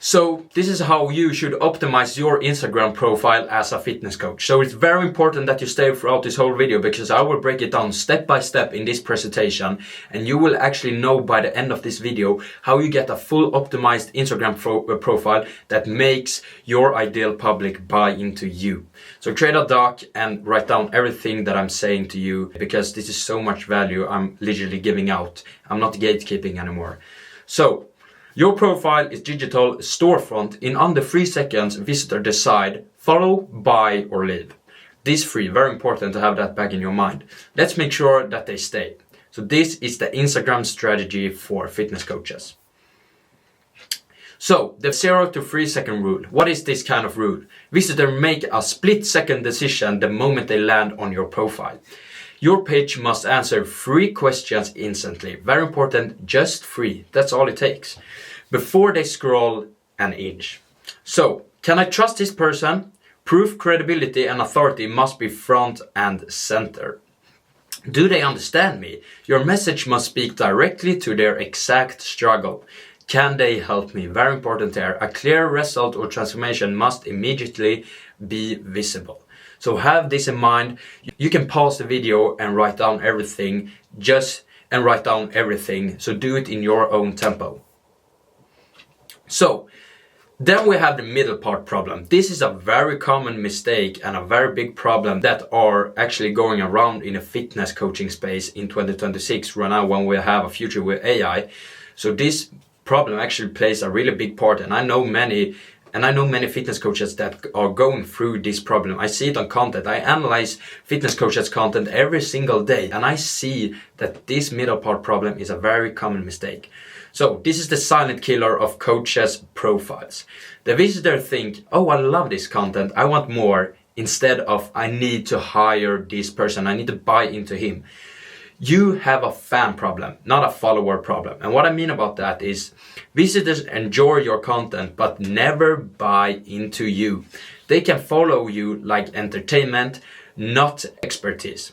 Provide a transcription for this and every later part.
So this is how you should optimize your Instagram profile as a fitness coach. So it's very important that you stay throughout this whole video, because I will break it down step by step in this presentation, and you will actually know by the end of this video how you get a full optimized Instagram profile that makes your ideal public buy into you. So create a doc and write down everything that I'm saying to you, because this is so much value I'm literally giving out. I'm not gatekeeping anymore. So your profile is digital storefront. In under 3 seconds, visitor decide, follow, buy, or leave. These 3, very important to have that back in your mind. Let's make sure that they stay. So this is the Instagram strategy for fitness coaches. So the 0 to 3 second rule. What is this kind of rule? Visitor make a split second decision the moment they land on your profile. Your page must answer 3 questions instantly. Very important, just 3. That's all it takes. Before they scroll an inch. So, can I trust this person? Proof, credibility, and authority must be front and center. Do they understand me? Your message must speak directly to their exact struggle. Can they help me? Very important there. A clear result or transformation must immediately be visible. So have this in mind. You can pause the video and write down everything. So do it in your own tempo. So then we have the middle part problem. This is a very common mistake and a very big problem that are actually going around in a fitness coaching space in 2026 right now, when we have a future with AI. So this problem actually plays a really big part, and I know many fitness coaches that are going through this problem. I see it on content. I analyze fitness coaches' content every single day, and I see that this middle part problem is a very common mistake. So this is the silent killer of coaches' profiles. The visitor think, oh, I love this content, I want more, instead of I need to hire this person, I need to buy into him. You have a fan problem, not a follower problem. And what I mean about that is visitors enjoy your content but never buy into you. They can follow you like entertainment, not expertise.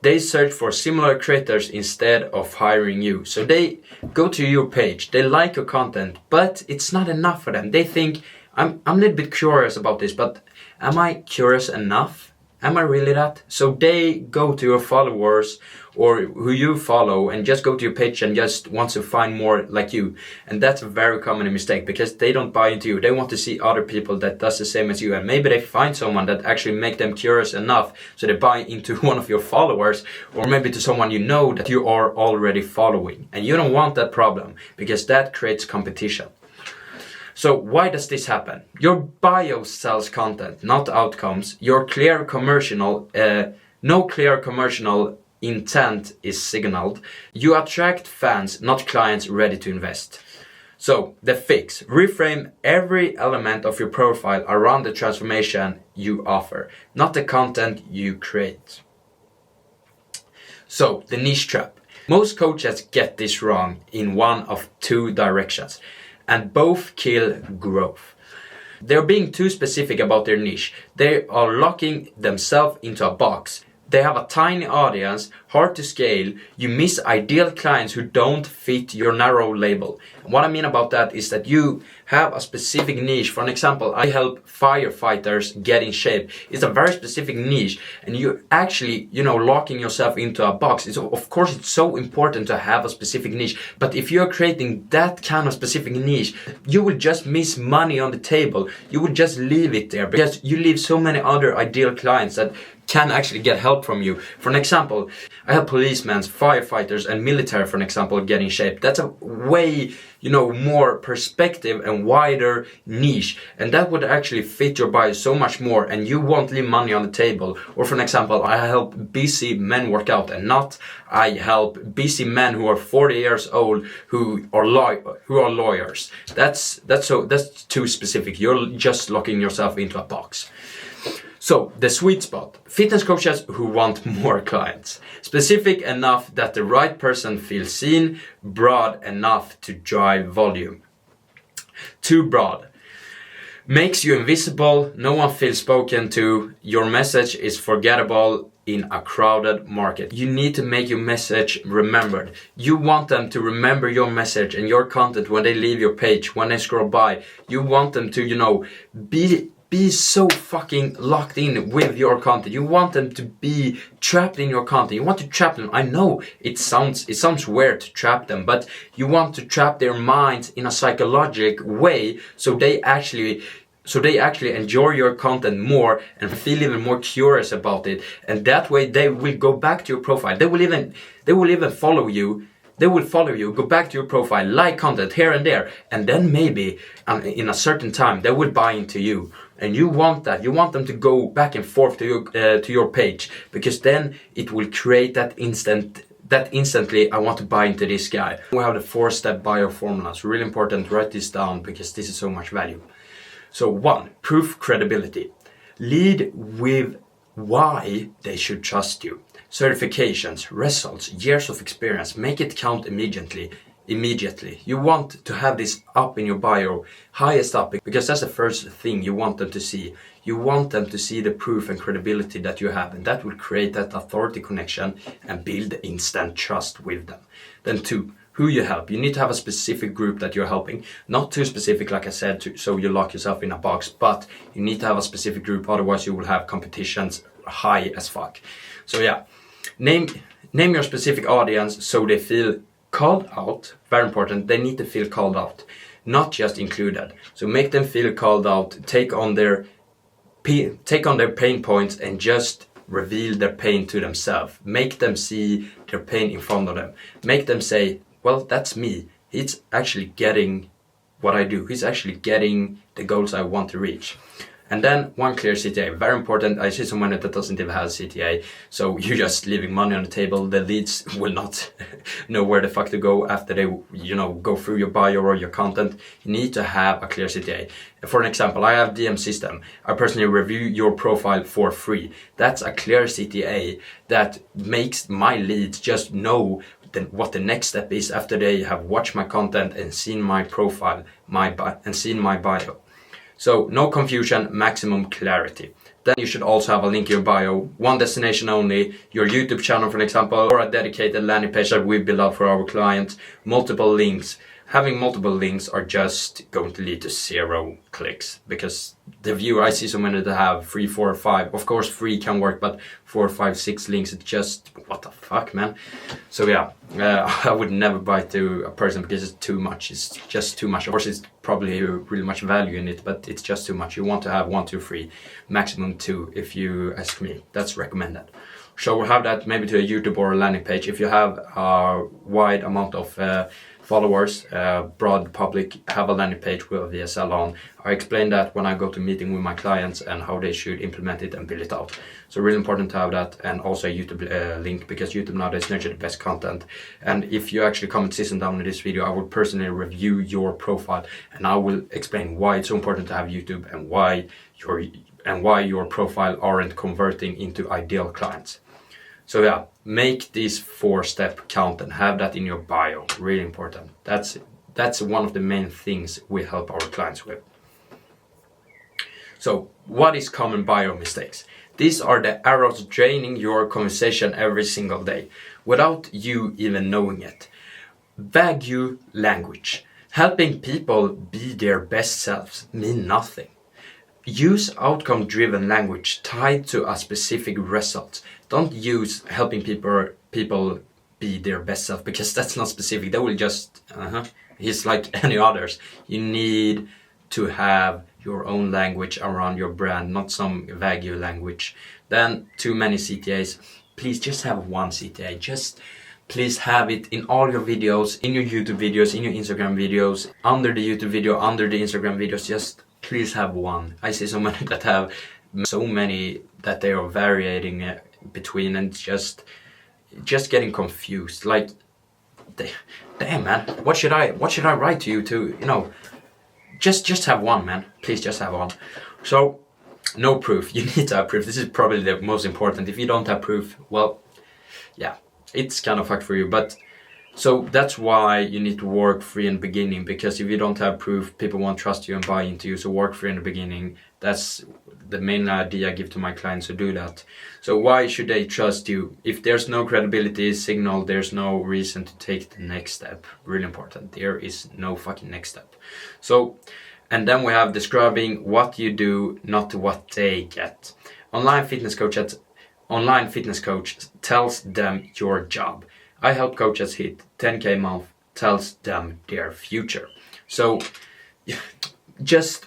They search for similar creators instead of hiring you. So they go to your page, they like your content, but it's not enough for them. They think, I'm a little bit curious about this, but am I curious enough? Am I really that? So they go to your followers or who you follow and just go to your page and just want to find more like you. And that's a very common mistake, because they don't buy into you. They want to see other people that does the same as you. And maybe they find someone that actually make them curious enough so they buy into one of your followers, or maybe to someone you know that you are already following. And you don't want that problem, because that creates competition. So why does this happen? Your bio sells content, not outcomes. Your no clear commercial intent is signaled. You attract fans, not clients ready to invest. So the fix: reframe every element of your profile around the transformation you offer, not the content you create. So the niche trap. Most coaches get this wrong in one of 2 directions, and both kill growth. They're being too specific about their niche. They are locking themselves into a box. They have a tiny audience, hard to scale. You miss ideal clients who don't fit your narrow label. And what I mean about that is that you have a specific niche. For an example, I help firefighters get in shape. It's a very specific niche, and you actually, locking yourself into a box. Of course, it's so important to have a specific niche, but if you're creating that kind of specific niche, you will just miss money on the table. You will just leave it there, because you leave so many other ideal clients that can actually get help from you. For an example, I help policemen, firefighters, and military, for an example, get in shape. That's a way, more perspective and wider niche, and that would actually fit your bio so much more, and you won't leave money on the table. Or for an example, I help busy men work out, and not I help busy men who are 40 years old who are lawyers. That's too specific. You're just locking yourself into a box. So, the sweet spot. Fitness coaches who want more clients. Specific enough that the right person feels seen, broad enough to drive volume. Too broad. Makes you invisible, no one feels spoken to, your message is forgettable, in a crowded market. You need to make your message remembered. You want them to remember your message and your content when they leave your page, when they scroll by. You want them to, you know, be so fucking locked in with your content. You want them to be trapped in your content. You want to trap them. I know it sounds weird to trap them, but you want to trap their minds in a psychological way so they actually enjoy your content more and feel even more curious about it. And that way they will go back to your profile. They will even follow you. They will follow you, go back to your profile, like content here and there, and then maybe in a certain time they will buy into you. And you want that. You want them to go back and forth to your page, because then it will create that instantly I want to buy into this guy. We have the 4-step bio formula. It's really important. Write this down because this is so much value. So 1, proof credibility. Lead with why they should trust you. Certifications, results, years of experience. Make it count immediately. You want to have this up in your bio, highest up, because that's the first thing you want them to see. You want them to see the proof and credibility that you have, and that will create that authority connection and build instant trust with them. Then 2, who you help. You need to have a specific group that you're helping. Not too specific, like I said, so you lock yourself in a box, but you need to have a specific group, otherwise you will have competitions high as fuck. So yeah, name your specific audience so they feel called out. Very important. They need to feel called out, not just included. So make them feel called out. Take on their pain points and just reveal their pain to themselves. Make them see their pain in front of them. Make them say, well, that's me. He's actually getting what I do. He's actually getting the goals I want to reach. And then 1 clear CTA, very important. I see someone that doesn't even have a CTA, so you're just leaving money on the table. The leads will not know where the fuck to go after they, go through your bio or your content. You need to have a clear CTA. For an example, I have DM system. I personally review your profile for free. That's a clear CTA that makes my leads just know what the next step is after they have watched my content and seen my profile, and seen my bio. So no confusion, maximum clarity. Then you should also have a link in your bio, 1 destination only, your YouTube channel, for example, or a dedicated landing page that we build out for our clients, multiple links. Having multiple links are just going to lead to 0 clicks, because the viewer, I see so many that have 3, 4, 5. Of course 3 can work, but 4, 5, 6 links, it's just, what the fuck, man. So yeah, I would never buy to a person because it's too much. It's just too much. Of course it's probably really much value in it, but it's just too much. You want to have 1, 2, 3, maximum 2 if you ask me. That's recommended. So we'll have that maybe to a YouTube or a landing page. If you have a wide amount of followers, broad public, have a landing page with a VSL on. I explain that when I go to meeting with my clients and how they should implement it and build it out. So really important to have that, and also a YouTube link, because YouTube nowadays nurture the best content. And if you actually comment system down in this video, I will personally review your profile and I will explain why it's so important to have YouTube and why your profile aren't converting into ideal clients. So yeah, make this 4-step count and have that in your bio. Really important. That's one of the main things we help our clients with. So what is common bio mistakes? These are the arrows draining your conversation every single day without you even knowing it. Vague language. Helping people be their best selves mean nothing. Use outcome-driven language tied to a specific result. Don't use helping people be their best self, because that's not specific. They will just, he's like any others. You need to have your own language around your brand, not some vague language. Then too many CTAs. Please just have 1 CTA. Just please have it in all your videos, in your YouTube videos, in your Instagram videos, under the YouTube video, under the Instagram videos. Just please have 1. I see so many that have so many that they are varying between, and just getting confused. Like, damn man, what should I write to you to, just have 1, man. Please just have 1. So no proof. You need to have proof. This is probably the most important. If you don't have proof, well, yeah, it's kind of fucked for you. But So that's why you need to work free in the beginning, because if you don't have proof, people won't trust you and buy into you. So work free in the beginning. That's the main idea I give to my clients to do that. So why should they trust you? If there's no credibility signal, there's no reason to take the next step. Really important. There is no fucking next step. So, and then we have describing what you do, not what they get. Online fitness coach tells them your job. I help coaches hit 10K a month, tells them their future. So just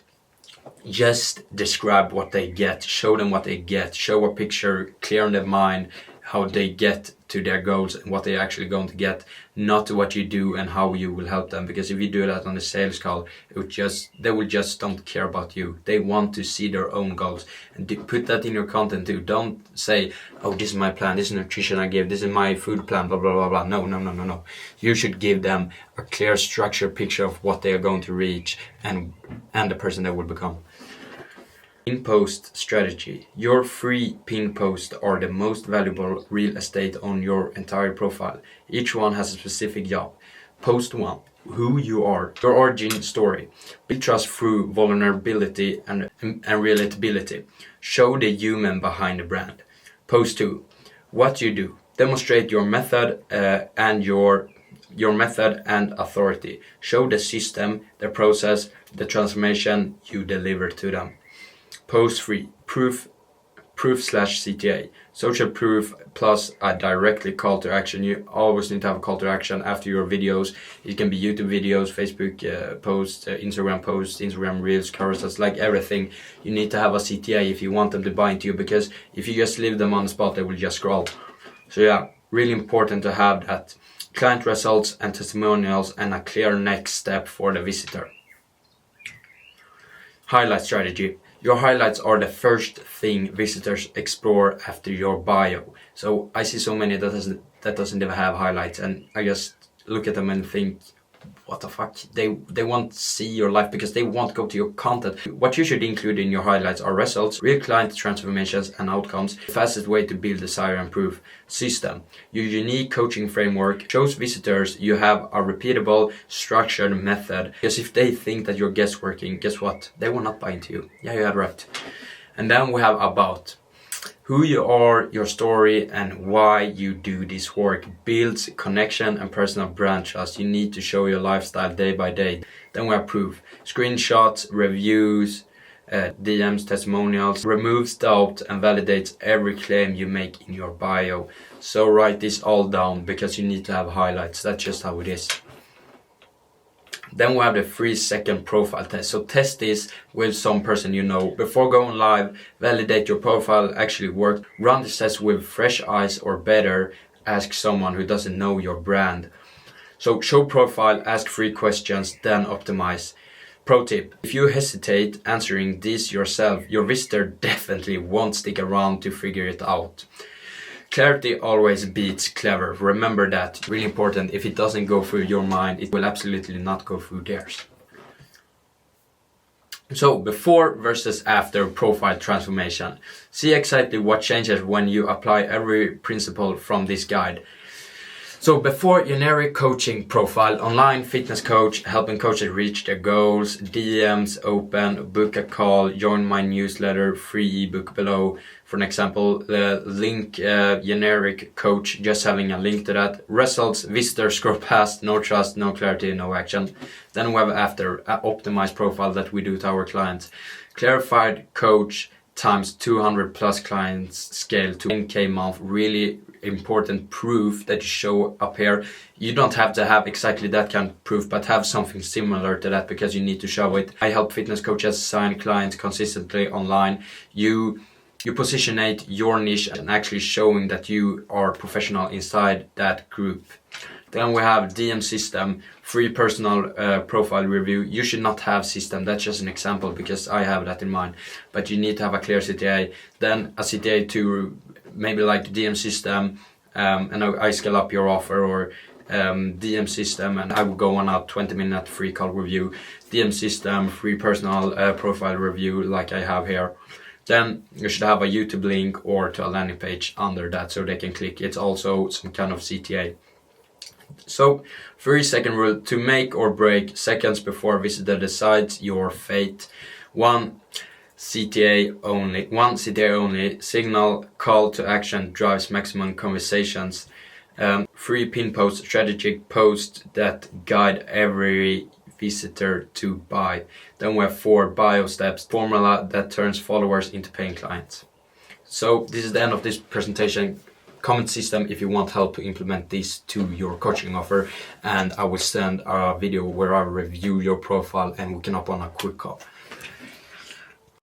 describe what they get, show them what they get, show a picture, clear in their mind how they get to their goals and what they're actually going to get, not what you do and how you will help them. Because if you do that on a sales call, they will just don't care about you. They want to see their own goals, and put that in your content too. Don't say, oh, this is my plan, this is nutrition I give, this is my food plan, blah blah blah blah. No. You should give them a clear structured picture of what they are going to reach and the person they will become. Pin post strategy. Your free pin posts are the most valuable real estate on your entire profile. Each one has a specific job. Post 1. Who you are. Your origin story. Build trust through vulnerability and relatability. Show the human behind the brand. Post 2. What you do. Demonstrate your method and your method and authority. Show the system, the process, the transformation you deliver to them. Post 3. Proof/CTA. Social proof plus a directly call to action. You always need to have a call to action after your videos. It can be YouTube videos, Facebook posts, Instagram posts, Instagram reels, carousels, like everything. You need to have a CTA if you want them to buy into you, because if you just leave them on the spot, they will just scroll. So yeah, really important to have that. Client results and testimonials and a clear next step for the visitor. Highlight strategy. Your highlights are the first thing visitors explore after your bio. So I see so many that doesn't even have highlights, and I just look at them and think, what the fuck? They won't see your life because they won't go to your content. What you should include in your highlights are results, real client transformations and outcomes, the fastest way to build, desire and prove, system. Your unique coaching framework shows visitors you have a repeatable, structured method. Because if they think that you're guessworking, guess what? They will not buy into you. Yeah, you had right. And then we have about. Who you are, your story, and why you do this work builds connection and personal brand trust. You need to show your lifestyle day by day. Then we have proof. Screenshots, reviews, DMs, testimonials, removes doubt and validates every claim you make in your bio. So write this all down because you need to have highlights. That's just how it is. Then we have the 3-second profile test. So test this with some person you know. Before going live, validate your profile actually worked. Run this test with fresh eyes, or better, ask someone who doesn't know your brand. So show profile, ask 3 questions, then optimize. Pro tip, if you hesitate answering this yourself, your visitor definitely won't stick around to figure it out. Clarity always beats clever. Remember that. Really important. If it doesn't go through your mind, it will absolutely not go through theirs. So before versus after profile transformation. See exactly what changes when you apply every principle from this guide. So before, generic coaching profile, online fitness coach, helping coaches reach their goals, DMs open, book a call, join my newsletter, free ebook below. For an example, the link, generic coach, just having a link to that. Results, visitors scroll past, no trust, no clarity, no action. Then we have after, optimized profile that we do to our clients. Clarified coach times 200 plus clients scale to 10K month. Really important proof that you show up here. You don't have to have exactly that kind of proof, but have something similar to that because you need to show it. I help fitness coaches sign clients consistently online. You positionate your niche and actually showing that you are professional inside that group. Then we have DM system, free personal profile review. You should not have system, that's just an example because I have that in mind. But you need to have a clear CTA. Then a CTA to maybe like DM system, and I scale up your offer, or DM system, and I will go on a 20-minute free call review. DM system, free personal profile review like I have here. Then you should have a YouTube link or to a landing page under that so they can click. It's also some kind of CTA. So 3-second rule: to make or break seconds before a visitor decides your fate. One CTA only. Signal call to action drives maximum conversations. 3 pin post, strategic posts that guide every visitor to buy. Then we have 4 bio steps, formula that turns followers into paying clients. So this is the end of this presentation. Comment system if you want help to implement this to your coaching offer, and I will send a video where I review your profile and we can hop on a quick call.